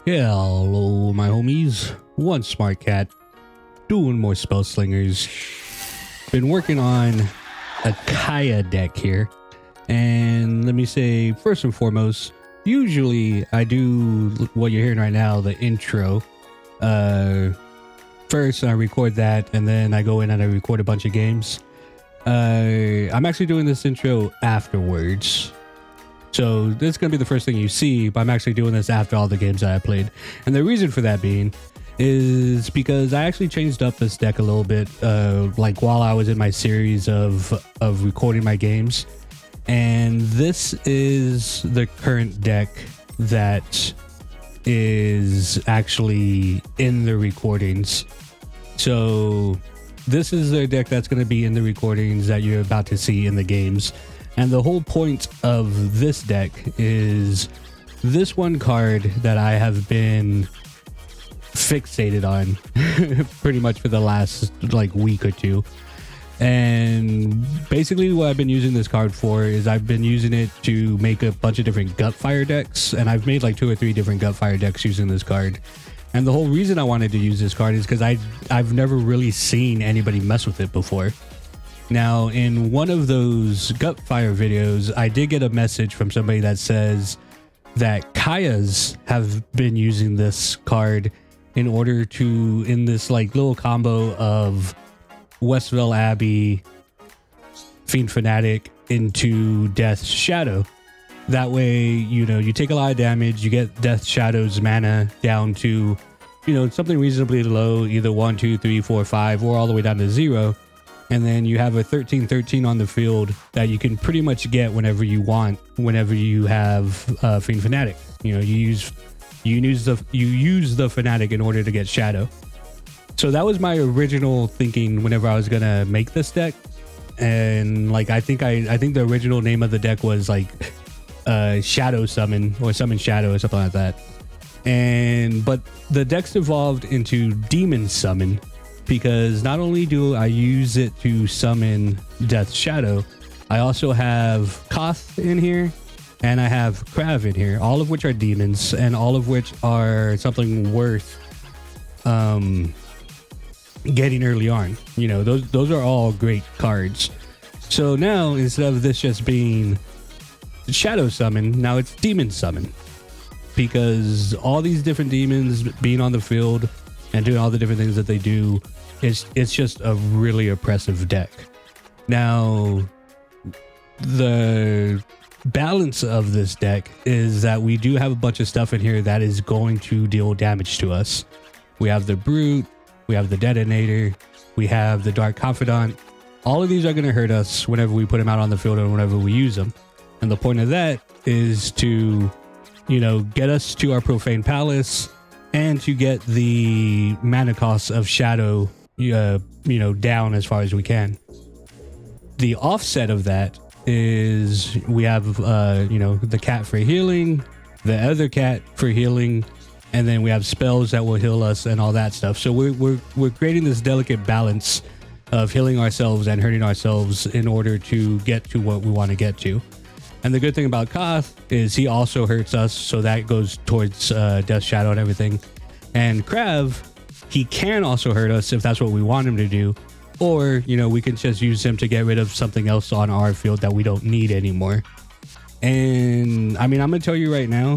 Hello, my homies. OneSmartCat, doing more Spellslingers. Been working on a Kaya deck here. And let me say, first and foremost, usually I do what you're hearing right now, the intro. First I record that, and then I go in and I record a bunch of games. I'm actually doing this intro afterwards. So this is going to be the first thing you see, but I'm actually doing this after all the games that I played. And the reason for that being is because I actually changed up this deck a little bit, like while I was in my series of recording my games. And this is the current deck that is actually in the recordings. So this is the deck that's going to be in the recordings that you're about to see in the games. And the whole point of this deck is this one card that I have been fixated on pretty much for the last like week or two. And basically what I've been using this card for is I've been using it to make a bunch of different gutfire decks, and I've made like 2 or 3 different gutfire decks using this card. And the whole reason I wanted to use this card is because I've never really seen anybody mess with it before. Now, in one of those gutfire videos, I did get a message from somebody that says that Kayas have been using this card in order to, in this like little combo of Westvale, Abbey, Fiend, Fanatic into Death's Shadow. That way, you know, you take a lot of damage, you get Death Shadow's mana down to, you know, something reasonably low, either 1, 2, 3, 4, 5, or all the way down to 0. And then you have a 13/13 on the field that you can pretty much get whenever you want, whenever you have Fiend Fanatic. You know, you use the Fanatic in order to get Shadow. So that was my original thinking whenever I was gonna make this deck. And like I think the original name of the deck was like Shadow Summon or Summon Shadow or something like that. But the deck's evolved into Demon Summon, because not only do I use it to summon Death's Shadow, I also have Koth in here and I have Krav in here, all of which are demons and all of which are something worth getting early on. You know, those are all great cards. So now, instead of this just being Shadow Summon, now it's Demon Summon, because all these different demons being on the field and doing all the different things that they do, it's just a really oppressive deck. Now, the balance of this deck is that we do have a bunch of stuff in here that is going to deal damage to us. We have the Brute, we have the Dead-onator, we have the Dark Confidant. All of these are going to hurt us whenever we put them out on the field and whenever we use them. And the point of that is to, you know, get us to our Profane Palace and to get the mana costs of Shadow, you know, down as far as we can. The offset of that is we have, you know, the cat for healing, the other cat for healing, and then we have spells that will heal us and all that stuff. So we're creating this delicate balance of healing ourselves and hurting ourselves in order to get to what we want to get to. And the good thing about Koth is he also hurts us, so that goes towards Death Shadow and everything. And Krav, he can also hurt us if that's what we want him to do. Or, you know, we can just use him to get rid of something else on our field that we don't need anymore. And I mean, I'm going to tell you right now,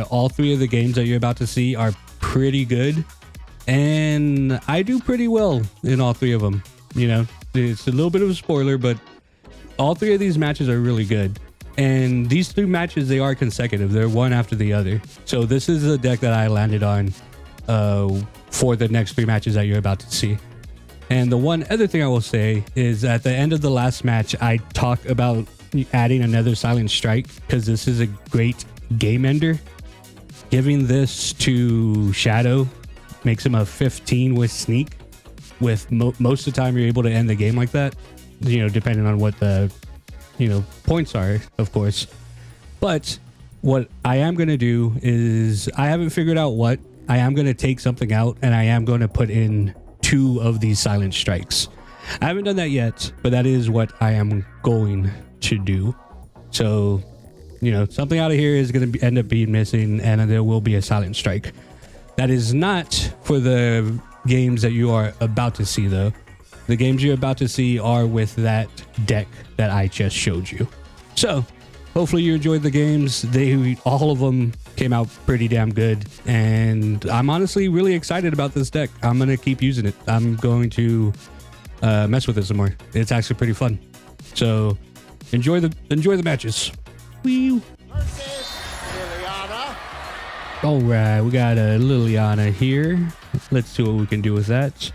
all 3 of the games that you're about to see are pretty good. And I do pretty well in all 3 of them. You know, it's a little bit of a spoiler, but all 3 of these matches are really good. And these 3 matches, they are consecutive. They're one after the other. So this is a deck that I landed on for the next 3 matches that you're about to see. And the one other thing I will say is at the end of the last match, I talked about adding another Silent Strike because this is a great game ender. Giving this to Shadow makes him a 15 with Sneak. With most of the time, you're able to end the game like that, you know, depending on what the, you know, points are, of course. But what I am going to do is I haven't figured out what. I am going to take something out and I am going to put in 2 of these Silent Strikes. I haven't done that yet, but that is what I am going to do. So you know, something out of here is going to end up being missing, and there will be a silent strike. That is not for the games that you are about to see, though. The games you're about to see are with that deck that I just showed you. So hopefully you enjoyed the games. All of them came out pretty damn good, and I'm honestly really excited about this deck. I'm going to keep using it. I'm going to mess with it some more. It's actually pretty fun. So enjoy the matches. Wee. All right, we got a Liliana here. Let's see what we can do with that.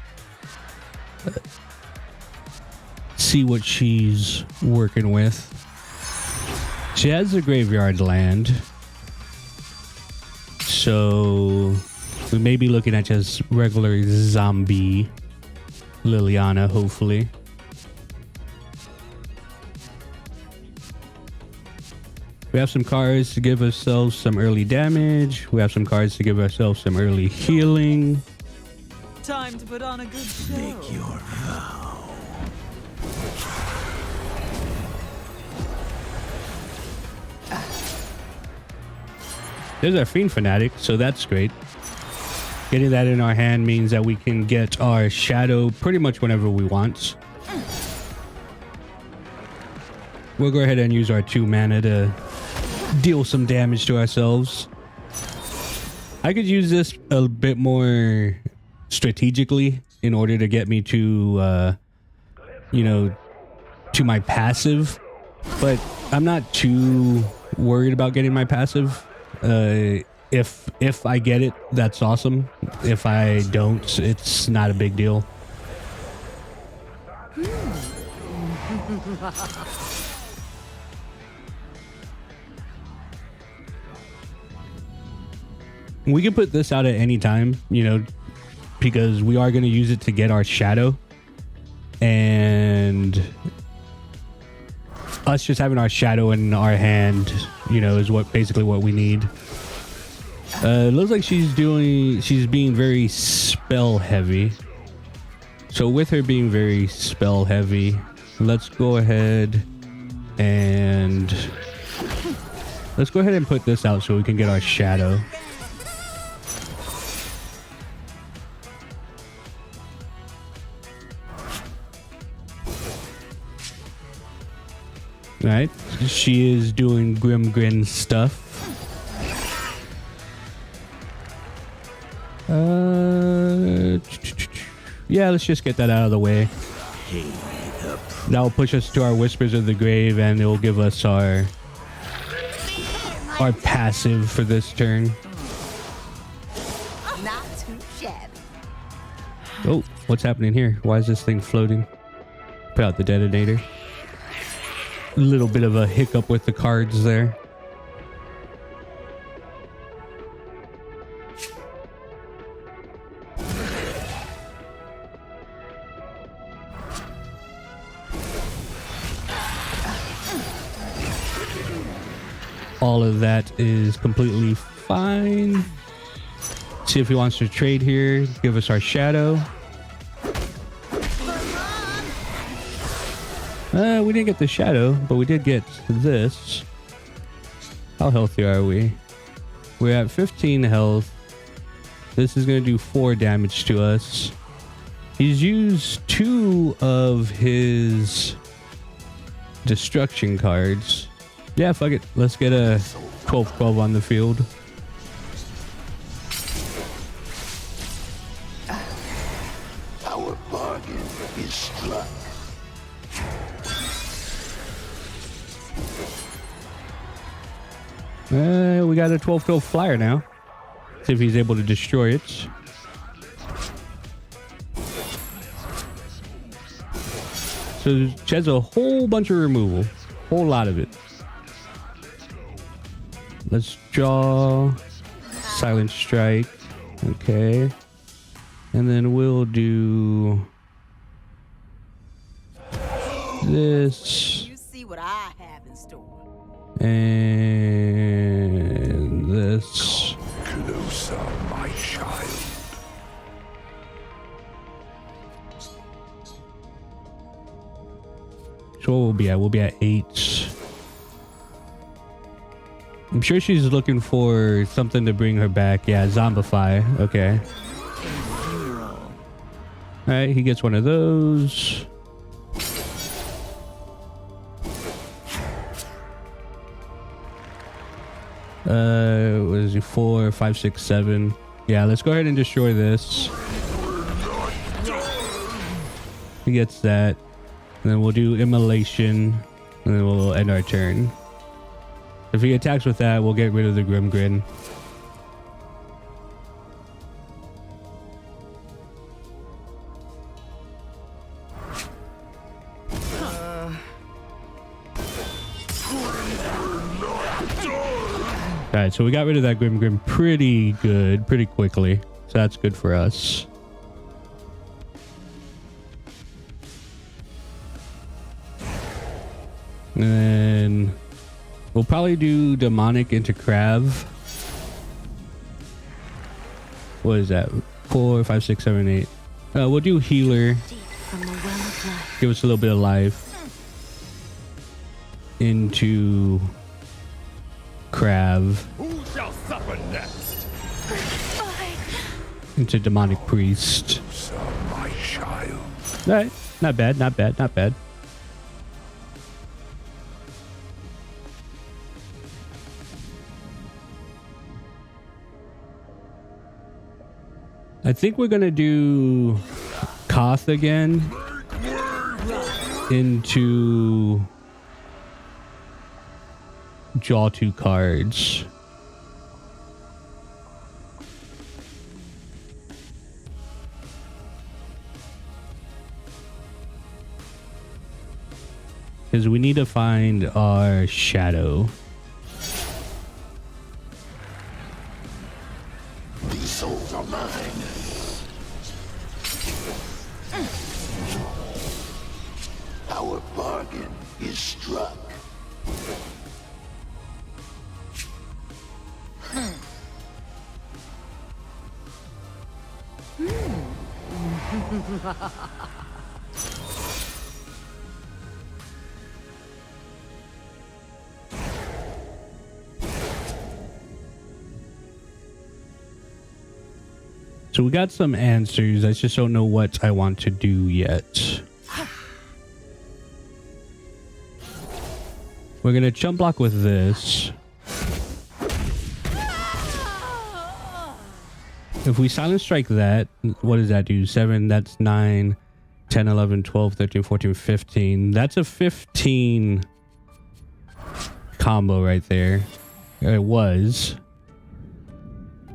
See what she's working with. She has a graveyard land, so we may be looking at just regular zombie Liliana, hopefully. We have some cards to give ourselves some early damage. We have some cards to give ourselves some early healing. Time to put on a good show. Make your vow. There's our Fiend Fanatic, so that's great. Getting that in our hand means that we can get our shadow pretty much whenever we want. We'll go ahead and use our 2 mana to deal some damage to ourselves. I could use this a bit more strategically in order to get me to, you know, to my passive, but I'm not too worried about getting my passive. If I get it, that's awesome. If I don't, it's not a big deal. We can put this out at any time, you know, because we are going to use it to get our shadow, and us just having our shadow in our hand, you know, is basically what we need. It looks like she's being very spell heavy. So with her being very spell heavy, let's go ahead and put this out so we can get our shadow. Right, she is doing Grim Grin stuff. Yeah, let's just get that out of the way. That will push us to our Whispers of the Grave, and it will give us our passive for this turn. Not too shabby. Oh, what's happening here? Why is this thing floating? Put out the Dead-onator. A little bit of a hiccup with the cards there. All of that is completely fine. See if he wants to trade here. Give us our shadow. We didn't get the shadow, but we did get this. How healthy are we? We're at 15 health. This is going to do 4 damage to us. He's used 2 of his destruction cards. Yeah, fuck it. Let's get a 12-12 on the field. Our bargain is struck. We got a 12-12 flyer now. See if he's able to destroy it. So she has a whole bunch of removal. Whole lot of it. Let's draw Silent Strike. Okay. And then we'll do this. You see what I have in store. And this. Closer, my child. So what we'll be at? We'll be at 8. I'm sure she's looking for something to bring her back. Yeah, zombify. Okay. All right, he gets one of those. What is he? 4, 5, 6, 7. Yeah, let's go ahead and destroy this. He gets that. And then we'll do Immolation. And then we'll end our turn. If he attacks with that, we'll get rid of the Grim Grin. Alright, so we got rid of that Grim Grim pretty good, pretty quickly. So that's good for us. And then we'll probably do Demonic into Krav. What is that? 4, 5, 6, 7, 8. We'll do Healer. Give us a little bit of life. Into Krav. Who shall suffer next? Into Demonic Priest. So, my child. Alright, not bad, not bad, not bad. I think we're gonna do Koth again into draw 2 cards. Because we need to find our shadow. These souls are mine. Our bargain is struck. So we got some answers. I just don't know what I want to do yet. We're gonna chump block with this. If we silent strike that, what does that do? 7, that's 9, 10, 11, 12, 13, 14, 15. That's a 15 combo right there. It was.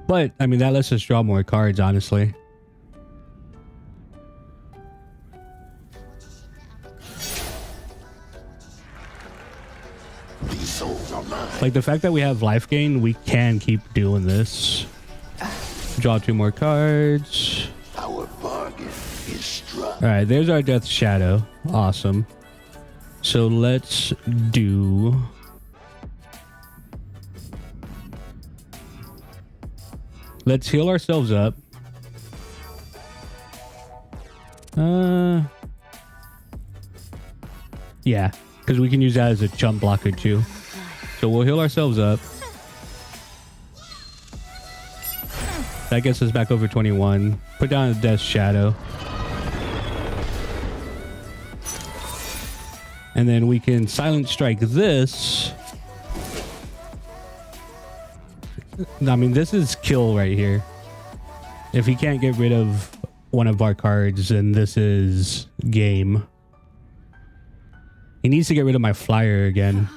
But, I mean, that lets us draw more cards, honestly. Like, the fact that we have life gain, we can keep doing this. Draw 2 more cards. Our bargain is struck. All right, there's our Death Shadow. Awesome. So let's do... Let's heal ourselves up. Yeah, because we can use that as a chump blocker too. So we'll heal ourselves up. That gets us back over 21. Put down a Death Shadow. And then we can silent strike this. I mean, this is kill right here. If he can't get rid of one of our cards, then this is game. He needs to get rid of my flyer again.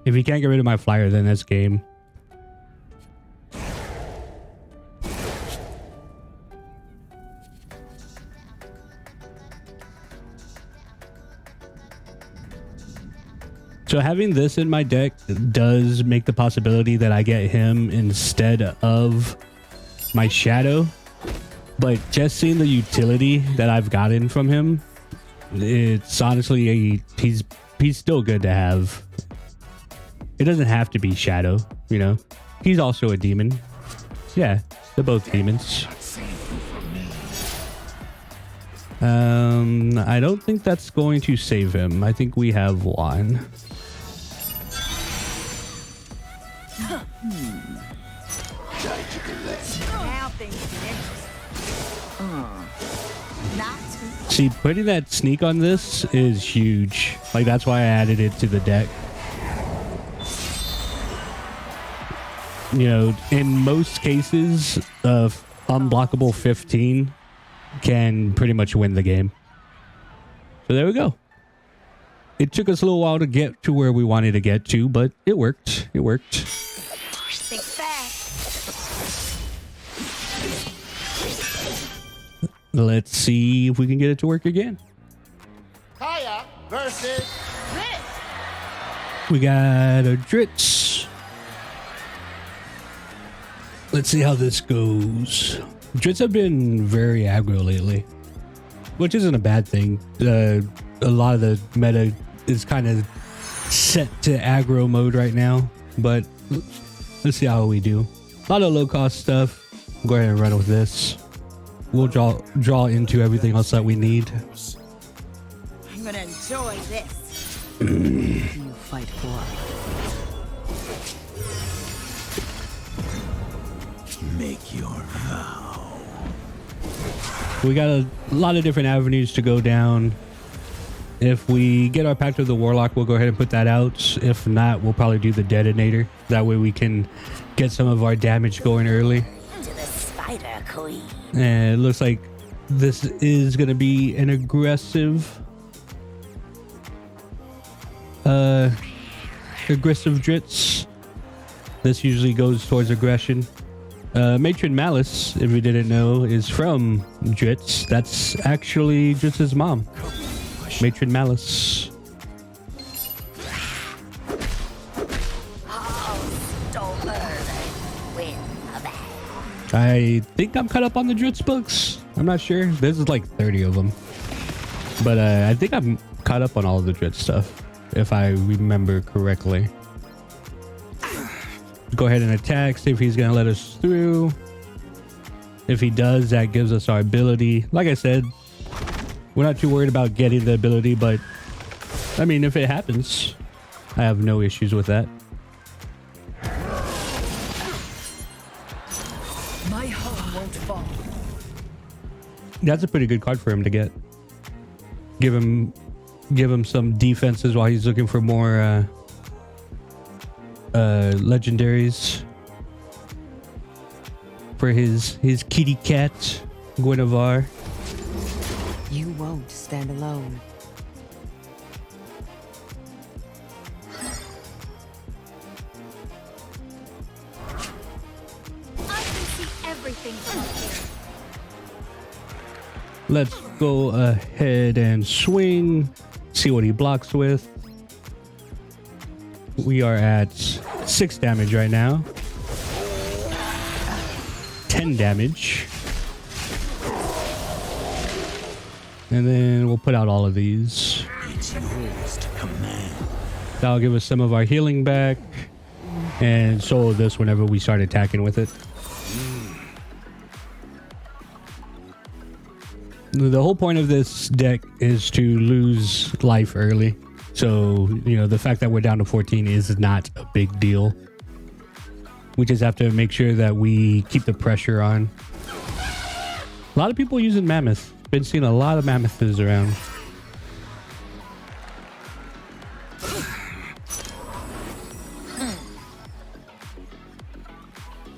If he can't get rid of my flyer, then that's game. So having this in my deck does make the possibility that I get him instead of my shadow. But just seeing the utility that I've gotten from him, it's honestly he's still good to have. It doesn't have to be shadow, you know. He's also a demon. Yeah, they're both demons. I don't think that's going to save him. I think we have one. Now things get interesting. Not too See, putting that sneak on this is huge. Like, that's why I added it to the deck. You know, in most cases, unblockable 15 can pretty much win the game. So there we go. It took us a little while to get to where we wanted to get to, but it worked. It worked. think fast. Let's see if we can get it to work again. Kaya versus Rick. We got a Dritz. Let's see how this goes. Drits have been very aggro lately, which isn't a bad thing. A lot of the meta is kind of set to aggro mode right now, but let's see how we do. A lot of low cost stuff. Go ahead and run with this. We'll draw into everything else that we need. I'm gonna enjoy this. You fight for. Make your vow. We got a lot of different avenues to go down. If we get our Pact of the Warlock, we'll go ahead and put that out. If not, we'll probably do the Dead-onator. That way we can get some of our damage going early. To the Spider Queen. And it looks like this is going to be an aggressive Dritz. This usually goes towards aggression. Matron Malice, if you didn't know, is from Dritz. That's actually Dritz's mom, Matron Malice. I think I'm caught up on the Dritz books. I'm not sure. There's like 30 of them. But I think I'm caught up on all of the Dritz stuff, if I remember correctly. Go ahead and attack, see if he's going to let us through. If he does, that gives us our ability. Like I said, we're not too worried about getting the ability, but I mean, if it happens, I have no issues with that. My home won't fall. That's a pretty good card for him to get. Give him some defenses while he's looking for more legendaries for his kitty cat Guinevere. You won't stand alone. I can see everything from here. Let's go ahead and swing. See what he blocks with. We are at 6 damage right now. 10 damage. And then we'll put out all of these. It's yours to command. That'll give us some of our healing back. And so will this whenever we start attacking with it. The whole point of this deck is to lose life early. So, you know, the fact that we're down to 14 is not a big deal. We just have to make sure that we keep the pressure on. A lot of people using Mammoth. Been seeing a lot of Mammoths around.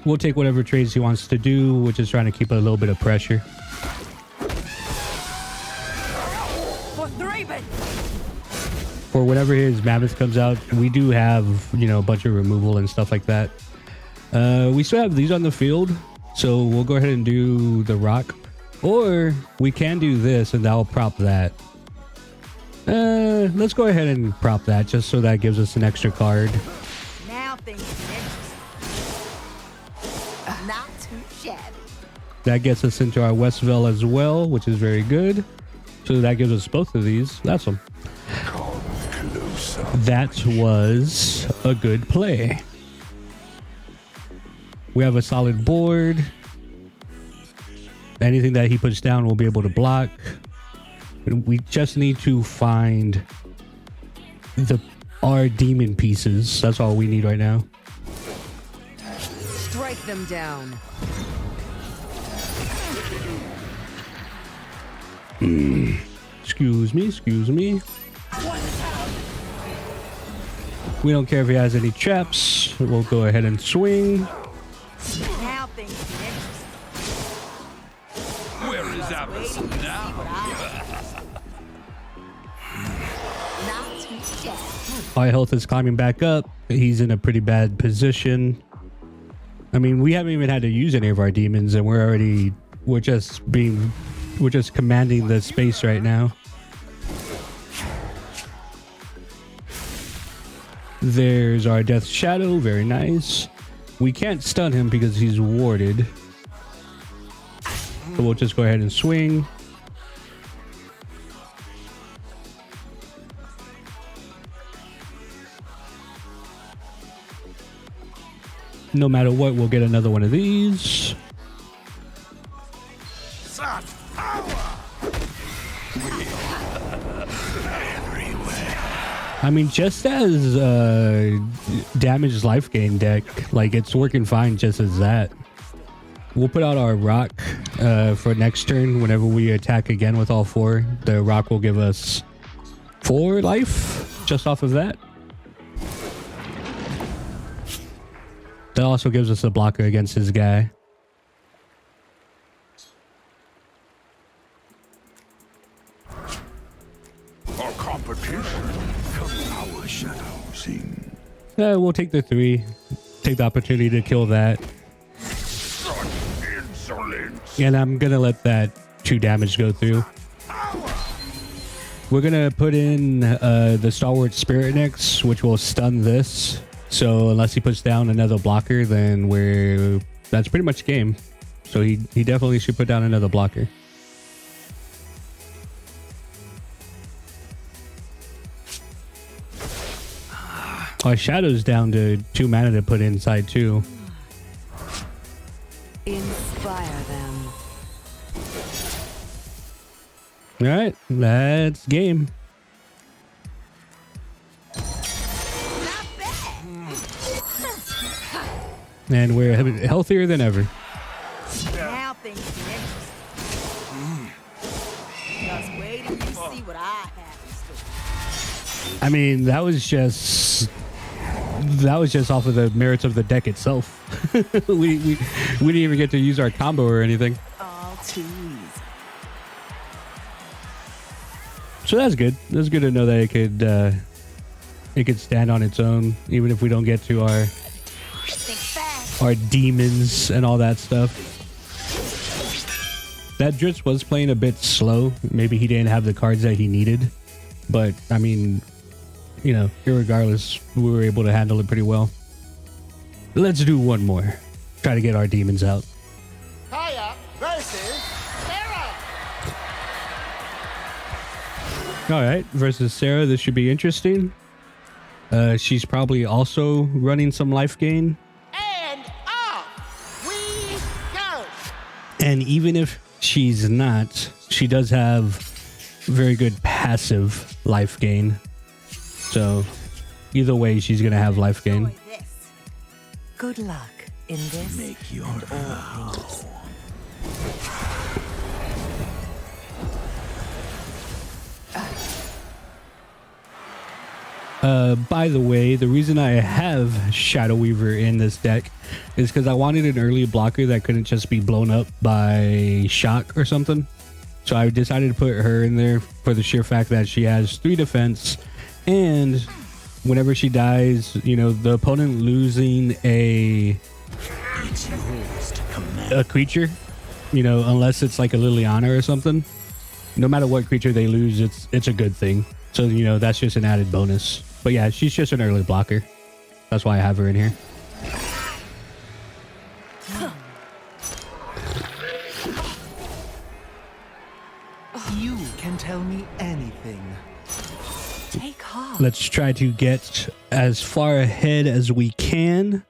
We'll take whatever trades he wants to do. We're just trying to keep a little bit of pressure. For whenever his Mammoth comes out, we do have, you know, a bunch of removal and stuff like that. We still have these on the field, so we'll go ahead and do the Roc. Or we can do this and that'll prop that. Let's go ahead and prop that just so that gives us an extra card. Now things get interesting. Not too shabby. That gets us into our Westvale as well, which is very good. So that gives us both of these. That's them. That was a good play. We have a solid board. Anything that he puts down, we'll be able to block. We just need to find our demon pieces. That's all we need right now. Strike them down. Excuse me. We don't care if he has any traps. We'll go ahead and swing. Now things get interesting. Where is Abbey now? Not too shabby. Our health is climbing back up. He's in a pretty bad position. I mean, we haven't even had to use any of our demons, and we're just commanding the space right now. There's our Death Shadow, very nice. We can't stun him because he's warded. So we'll just go ahead and swing. No matter what, we'll get another one of these. Such power! I mean, just as damaged life gain deck, like it's working fine just as that. We'll put out our rock for next turn. Whenever we attack again with all four, the rock will give us 4 life just off of that. That also gives us a blocker against his guy. Our competition. Our shadow sing. We'll take the 3. Take the opportunity to kill that. Such insolence. And I'm going to let that 2 damage go through. We're going to put in the Stalwart Spirit next, which will stun this. So unless he puts down another blocker, then that's pretty much game. So he definitely should put down another blocker. Our Shadow's down to 2 mana to put inside too. Inspire them. All right, that's game. And we're healthier than ever. Now things get interesting. Just wait and you see what I have in store. I mean, that was just off of the merits of the deck itself. we didn't even get to use our combo or anything. All too easy. So that's good. That's good to know that it could stand on its own, even if we don't get to our Think fast. our demons and all that stuff. That Dritz was playing a bit slow. Maybe he didn't have the cards that he needed, but I mean, you know, irregardless, we were able to handle it pretty well. Let's do one more. Try to get our demons out. Kaya versus Sarah. All right, versus Sarah. This should be interesting. She's probably also running some life gain. And off we go. And even if she's not, she does have very good passive life gain. So either way, she's going to have life gain. Enjoy this. Good luck in this. Make your vow. By the way, the reason I have Shadow Weaver in this deck is because I wanted an early blocker that couldn't just be blown up by shock or something. So I decided to put her in there for the sheer fact that she has 3 defense, and whenever she dies, you know, the opponent losing a It's yours to command. a creature, you know, unless it's like a Liliana or something, no matter what creature they lose, it's a good thing. So, you know, that's just an added bonus. But yeah, she's just an early blocker. That's why I have her in here. You can tell me anything. Take heart. Let's try to get as far ahead as we can,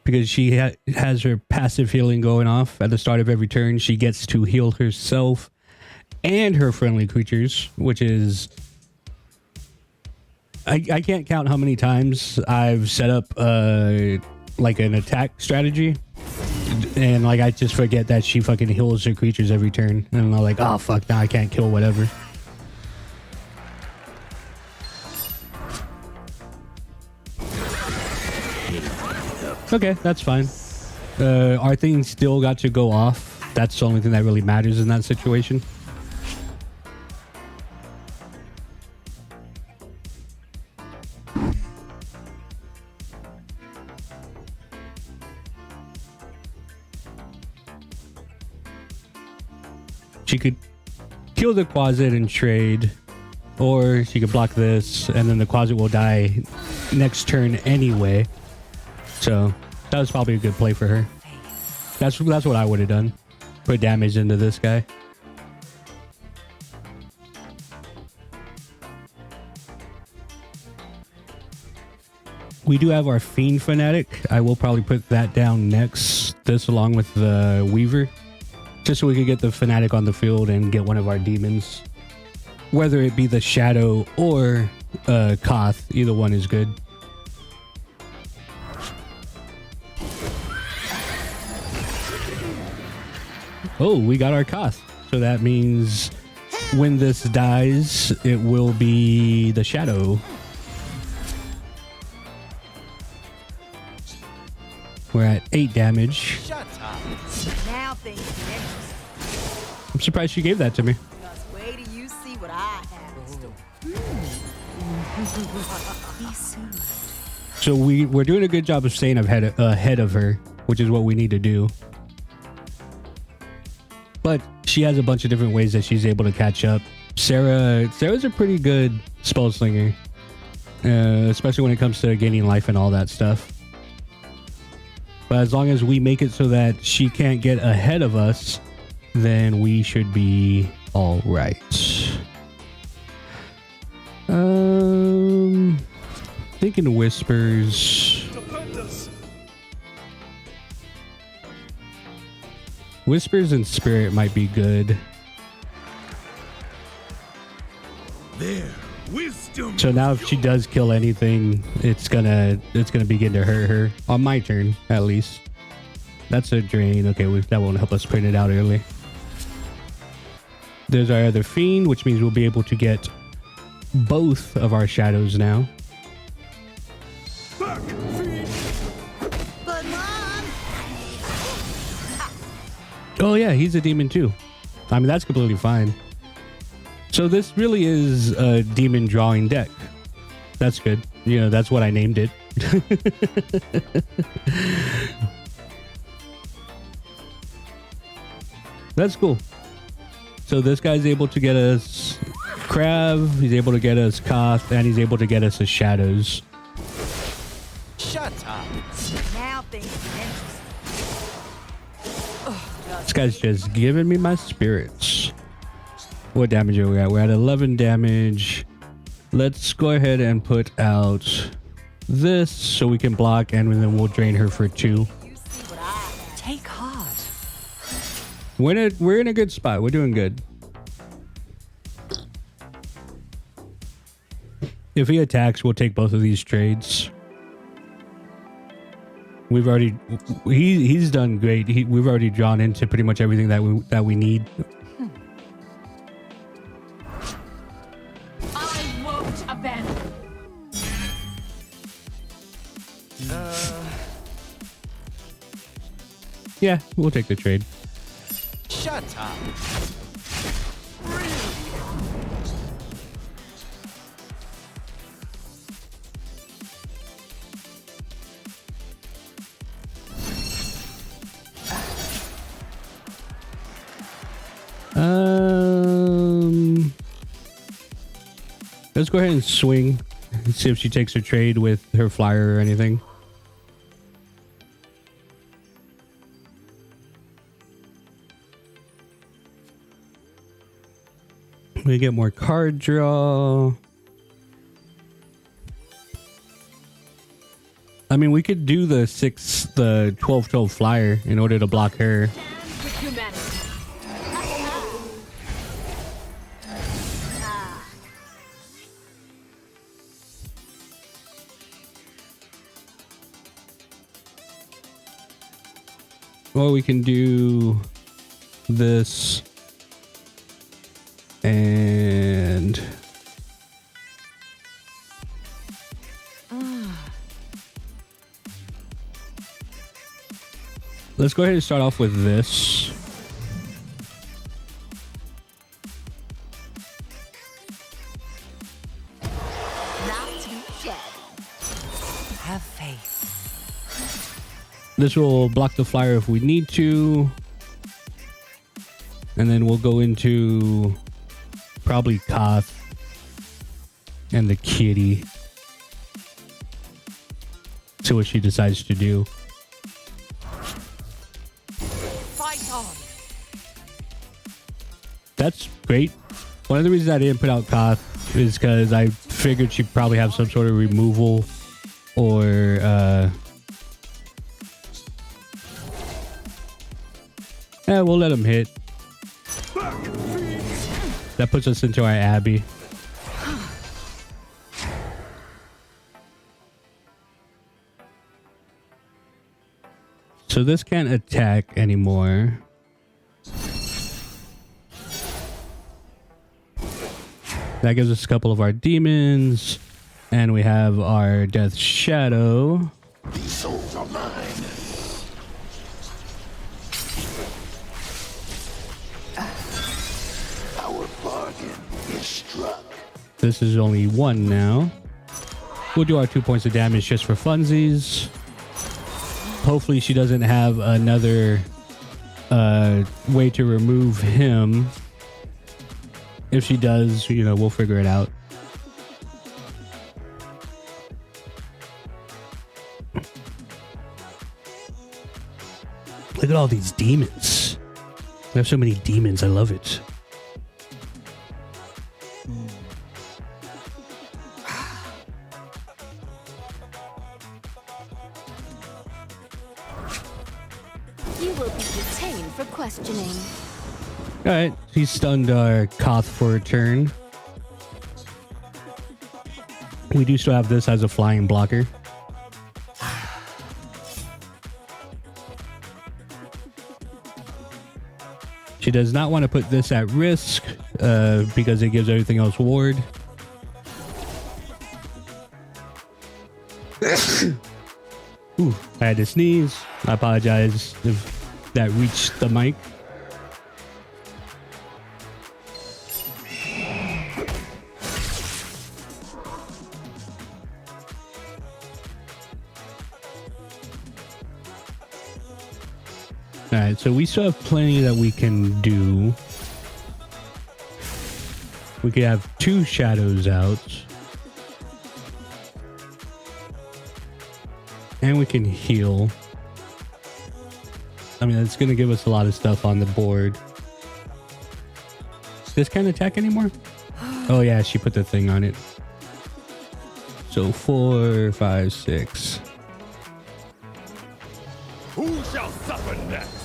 because she has her passive healing going off at the start of every turn. She gets to heal herself and her friendly creatures, which is... I can't count how many times I've set up like an attack strategy, and like I just forget that she fucking heals her creatures every turn, and I'm like, oh fuck, now I can't kill whatever. Okay, that's fine. Our thing still got to go off. That's the only thing that really matters in that situation. She could kill the Quasit and trade, or she could block this, and then the Quasit will die next turn anyway. So that was probably a good play for her. That's what I would have done. Put damage into this guy. We do have our Fiend Fanatic. I will probably put that down next. This along with the Weaver. Just so we could get the Fanatic on the field and get one of our demons. Whether it be the Shadow or Koth, either one is good. Oh, we got our Koth. So that means when this dies, it will be the Shadow. We're at 8 damage. Shut up. Now things get interesting. I'm surprised she gave that to me. Just wait till you see what I have in store. Be soon. So we're doing a good job of staying ahead of her, which is what we need to do. But she has a bunch of different ways that she's able to catch up. Sarah's a pretty good Spellslinger, especially when it comes to gaining life and all that stuff. But as long as we make it so that she can't get ahead of us, then we should be all right. Thinking Whispers. Whispers and Spirit might be good. Their wisdom. So now if she does kill anything, it's gonna begin to hurt her. On my turn, at least. That's a drain. Okay, that won't help us print it out early. There's our other Fiend, which means we'll be able to get both of our shadows now. Back, Fiend. But Mom, Oh yeah, he's a demon too. I mean, that's completely fine. So this really is a demon drawing deck. That's good. You know, that's what I named it. That's cool. So this guy's able to get us Krav, he's able to get us Koth, and he's able to get us the shadows. Shut up. now things get interesting. This guy's just giving me my spirits. What damage are we at? We're at 11 damage. Let's go ahead and put out this so we can block, and then we'll drain her for 2. You see what I have. Take heart. We're in a good spot. We're doing good. If he attacks, we'll take both of these trades. We've already he's done great. We've already drawn into pretty much everything that we need. I won't abandon. Yeah, we'll take the trade. Shut up. Let's go ahead and swing and see if she takes her trade with her flyer or anything. We get more card draw. I mean, we could do the 12/12 flyer in order to block her. With humanity. Or we can do this and let's go ahead and start off with this. Not too shabby. Have faith. This will block the flyer if we need to. And then we'll go into probably Koth and the kitty. See what she decides to do. Fight on. That's great. One of the reasons I didn't put out Koth is because I figured she'd probably have some sort of removal or we'll let him hit. That puts us into our Abbey. So this can't attack anymore. That gives us a couple of our demons. And we have our Death Shadow. These souls are mine. Our bargain is struck. This is only one now. We'll do our 2 points of damage just for funsies. Hopefully she doesn't have another way to remove him. If she does, you know, we'll figure it out. Look at all these demons. We have so many demons. I love it. You will be detained for questioning. All right, he stunned our Koth for a turn. We do still have this as a flying blocker. She does not want to put this at risk because it gives everything else ward. Ooh, I had to sneeze. I apologize if that reached the mic. All right, so we still have plenty that we can do. We could have 2 shadows out. And we can heal. I mean, that's going to give us a lot of stuff on the board. This can't attack anymore? Oh, yeah, she put the thing on it. So 4, 5, 6. Who shall suffer next?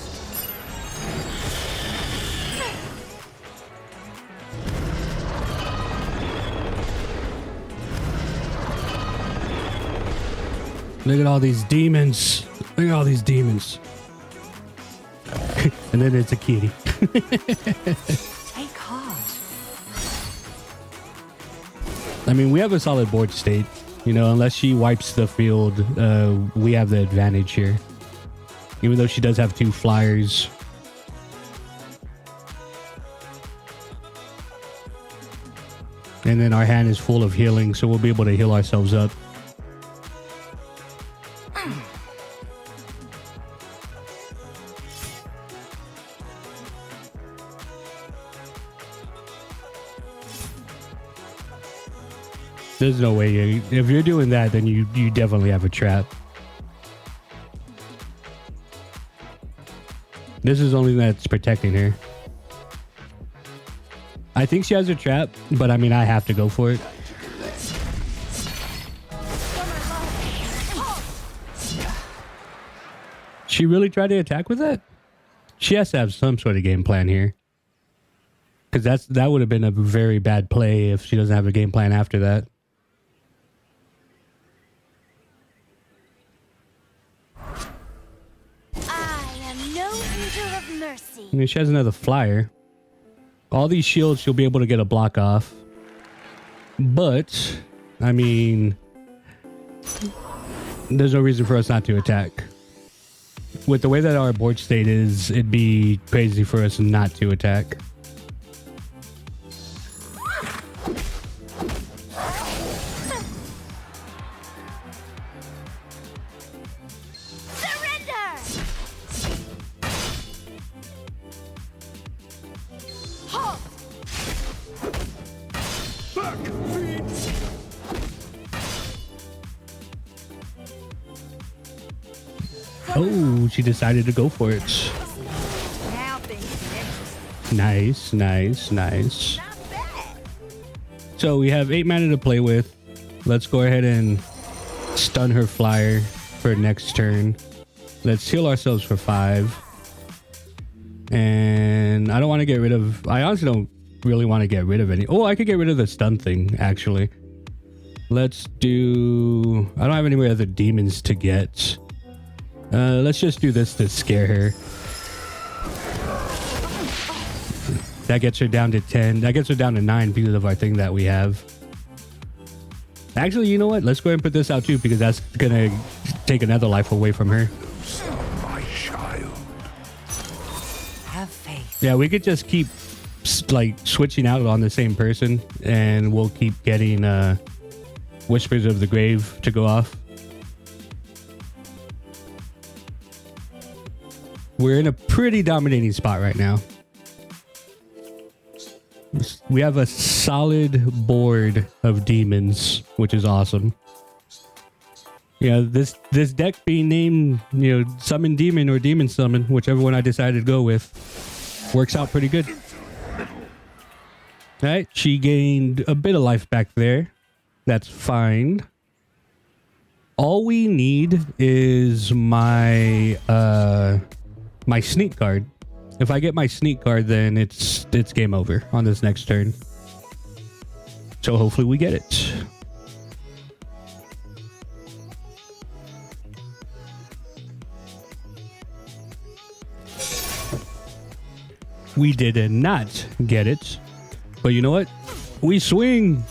Look at all these demons. Look at all these demons. And then it's a kitty. Take heart. I mean, we have a solid board state. You know, unless she wipes the field, we have the advantage here. Even though she does have 2 flyers. And then our hand is full of healing, so we'll be able to heal ourselves up. There's no way. If you're doing that, then you definitely have a trap. This is only that's protecting her. I think she has a trap, but I mean, I have to go for it. She really tried to attack with that? She has to have some sort of game plan here. Because that would have been a very bad play if she doesn't have a game plan after that. I am No angel of mercy. I mean, she has another flyer. All these shields, she'll be able to get a block off. But, I mean, there's no reason for us not to attack. With the way that our board state is, it'd be crazy for us not to attack. Oh, she decided to go for it. Nice, nice, nice. So we have 8 mana to play with. Let's go ahead and stun her flyer for next turn. Let's heal ourselves for 5. And I don't want to get rid of... I honestly don't really want to get rid of any... Oh, I could get rid of the stun thing, actually. Let's do... I don't have any more other demons to get. Let's just do this to scare her. That gets her down to 10. That gets her down to 9 because of our thing that we have. Actually, you know what? Let's go ahead and put this out too, because that's gonna take another life away from her. My child. Have faith. Yeah, we could just keep like switching out on the same person, and we'll keep getting Whispers of the Grave to go off. We're in a pretty dominating spot right now. We have a solid board of demons, which is awesome. Yeah, this deck being named, you know, Summon Demon or Demon Summon, whichever one I decided to go with, works out pretty good. All right, she gained a bit of life back there. That's fine. All we need is my my sneak card. If I get my sneak card, then it's game over on this next turn. So hopefully we get it. We did not get it. But you know what? We swing.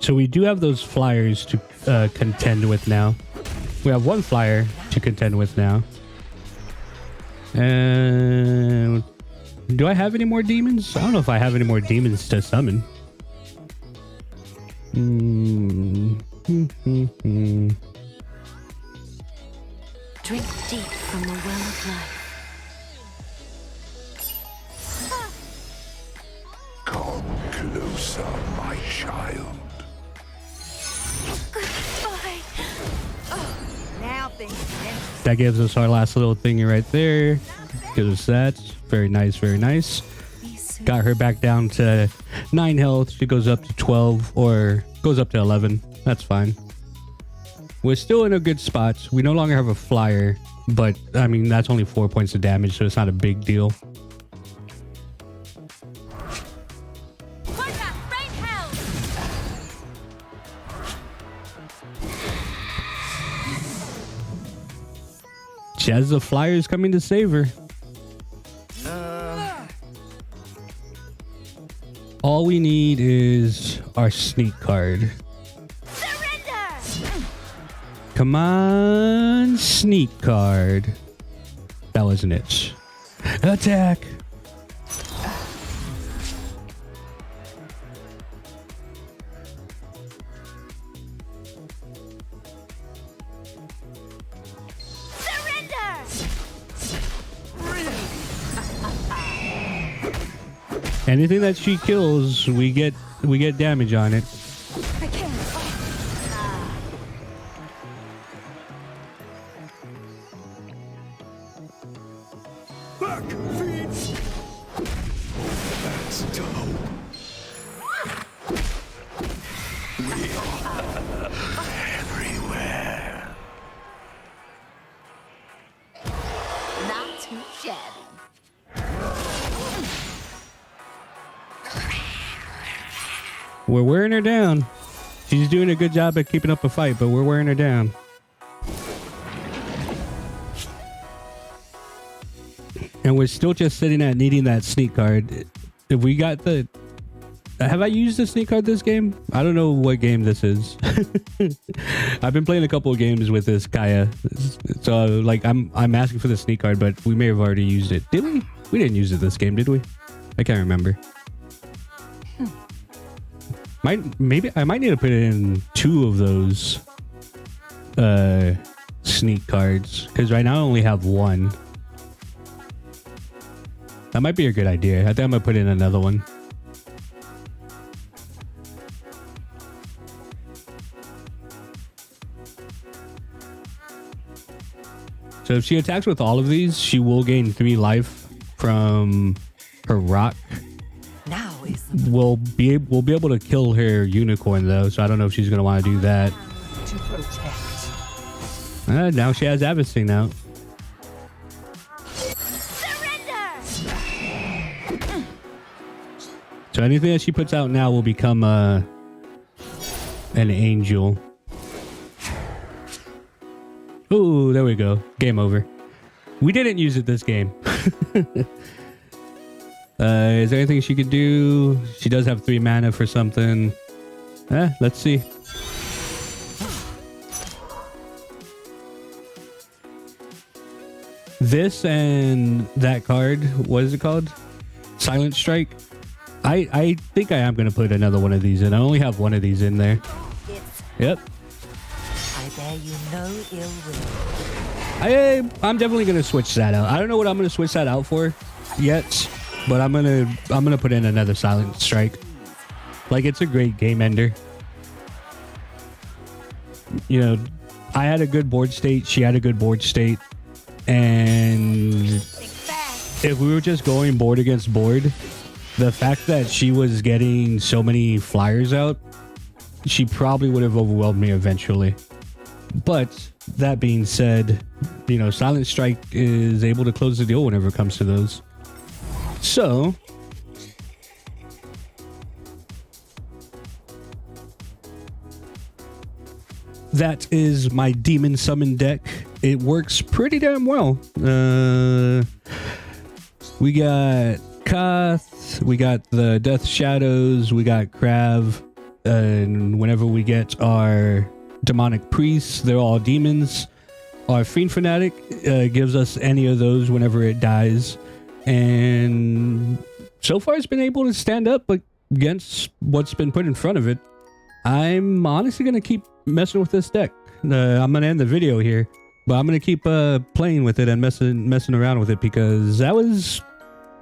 So we do have those flyers to contend with now. We have one flyer to contend with now. And do I have any more demons? I don't know if I have any more demons to summon. Drink deep from the well of life. Come closer, my child. That gives us our last little thingy right there. Gives us that. Very nice, very nice. Got her back down to 9 health. She goes up to 12 or goes up to 11. That's fine. We're still in a good spot. We no longer have a flyer, but I mean, that's only 4 points of damage, so it's not a big deal. She has the flyers coming to save her. All we need is our sneak card. Surrender! Come on, sneak card. That wasn't it. Attack! Anything that she kills, we get damage on it. I can't. Everywhere. Not too shabby. We're wearing her down. She's doing a good job at keeping up a fight, but we're wearing her down. And we're still just sitting at needing that sneak card. If we got the... Have I used the sneak card this game? I don't know what game this is. I've been playing a couple of games with this Kaya. So like I'm asking for the sneak card, but we may have already used it. Did we? We didn't use it this game, did we? I can't remember. Maybe I might need to put in 2 of those sneak cards, because right now I only have 1. That might be a good idea. I think I'm gonna put in another one. So if she attacks with all of these, she will gain 3 life from her rock. Now is We'll be able to kill her unicorn though, so I don't know if she's gonna want to do that. to protect. Now she has Avacing out. So anything that she puts out now will become an angel. Ooh, there we go. Game over. We didn't use it this game. Is there anything she could do? She does have 3 mana for something. Let's see. This and that card, what is it called? Silent Strike. I think I am going to put another one of these in. I only have 1 of these in there. Yep. I bear you no ill will. I'm definitely going to switch that out. I don't know what I'm going to switch that out for yet, but I'm going to put in another Silent Strike. Like, it's a great game ender. You know, I had a good board state. She had a good board state. And if we were just going board against board, the fact that she was getting so many flyers out, she probably would have overwhelmed me eventually. But that being said, you know, Silent Strike is able to close the deal whenever it comes to those. So that is my demon summon deck. It works pretty damn well. We got Koth, we got the Death Shadows, we got Krav, and whenever we get our demonic priests, they're all demons. Our Fiend Fanatic gives us any of those whenever it dies, and so far it's been able to stand up against what's been put in front of it. I'm honestly going to keep messing with this deck. I'm going to end the video here, but I'm going to keep playing with it and messing around with it, because that was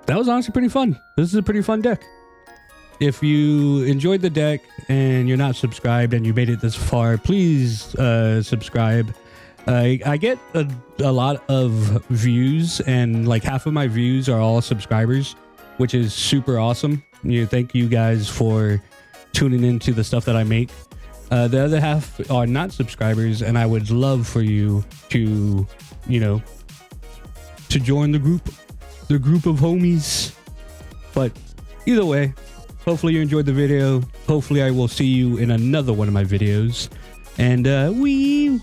honestly pretty fun. This is a pretty fun deck. If you enjoyed the deck and you're not subscribed and you made it this far, please subscribe. I get a lot of views, and like half of my views are all subscribers, which is super awesome. Thank you guys for tuning into the stuff that I make. The other half are not subscribers, and I would love for you to, to join the group of homies. But either way, hopefully you enjoyed the video. Hopefully I will see you in another one of my videos. And we